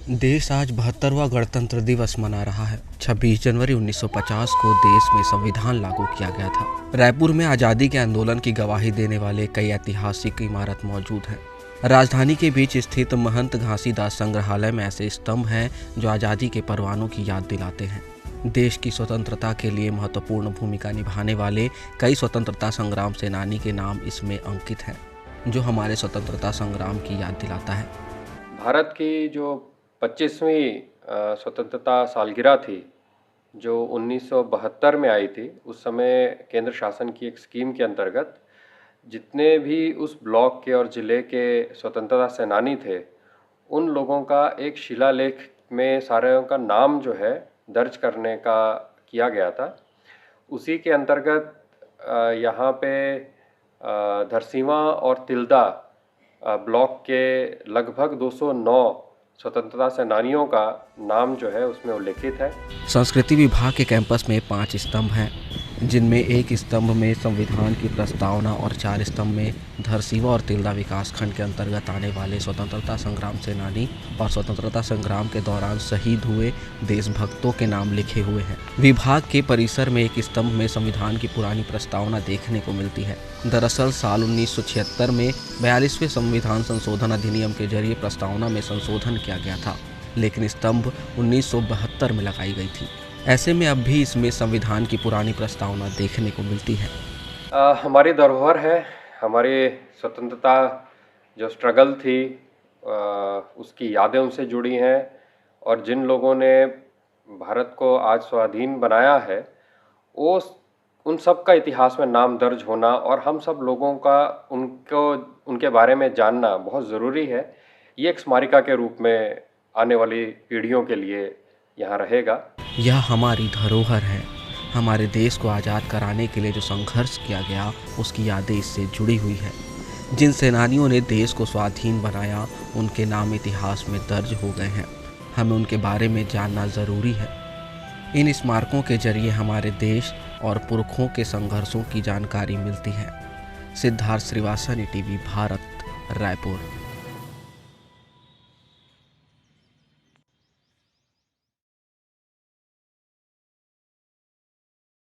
देश आज 72वां गणतंत्र दिवस मना रहा है। 26 जनवरी 1950 को देश में संविधान लागू किया गया था। रायपुर में आज़ादी के आंदोलन की गवाही देने वाले कई ऐतिहासिक इमारत मौजूद हैं। राजधानी के बीच स्थित महंत घासीदास संग्रहालय में ऐसे स्तंभ हैं जो आज़ादी के परवानों की याद दिलाते हैं। देश की स्वतंत्रता के लिए महत्वपूर्ण भूमिका निभाने वाले कई स्वतंत्रता संग्राम सेनानी के नाम इसमें अंकित हैं, जो हमारे स्वतंत्रता संग्राम की याद दिलाता है। भारत की जो 25वीं स्वतंत्रता सालगिरह थी, जो 1972 में आई थी, उस समय केंद्र शासन की एक स्कीम के अंतर्गत जितने भी उस ब्लॉक के और ज़िले के स्वतंत्रता सेनानी थे, उन लोगों का एक शिलालेख में सारे का नाम जो है दर्ज करने का किया गया था। उसी के अंतर्गत यहाँ पे धरसींवा और तिल्दा ब्लॉक के लगभग 209 स्वतंत्रता सेनानियों का नाम जो है उसमें उल्लेखित है। संस्कृति विभाग के कैंपस में 5 स्तंभ हैं, जिनमें एक स्तंभ में संविधान की प्रस्तावना और 4 स्तंभ में धरसींवा और तिल्दा विकासखंड के अंतर्गत आने वाले स्वतंत्रता संग्राम सेनानी और स्वतंत्रता संग्राम के दौरान शहीद हुए देशभक्तों के नाम लिखे हुए हैं। विभाग के परिसर में एक स्तंभ में संविधान की पुरानी प्रस्तावना देखने को मिलती है। दरअसल साल 1976 में 42वें संविधान संशोधन अधिनियम के जरिए प्रस्तावना में संशोधन किया गया था, लेकिन स्तंभ 1972 में लगाई गई थी। ऐसे में अब भी इसमें संविधान की पुरानी प्रस्तावना देखने को मिलती है। हमारी धरोहर है, हमारी स्वतंत्रता जो स्ट्रगल थी उसकी यादें उनसे जुड़ी हैं, और जिन लोगों ने भारत को आज स्वाधीन बनाया है वो उन सब का इतिहास में नाम दर्ज होना और हम सब लोगों का उनके बारे में जानना बहुत ज़रूरी है। ये एक स्मारिका के रूप में आने वाली पीढ़ियों के लिए यहाँ रहेगा। यह हमारी धरोहर है। हमारे देश को आज़ाद कराने के लिए जो संघर्ष किया गया उसकी यादें इससे जुड़ी हुई है। जिन सेनानियों ने देश को स्वाधीन बनाया उनके नाम इतिहास में दर्ज हो गए हैं। हमें उनके बारे में जानना ज़रूरी है। इन स्मारकों के जरिए हमारे देश और पुरखों के संघर्षों की जानकारी मिलती है। सिद्धार्थ श्रीवास्तव, टीवी भारत, रायपुर।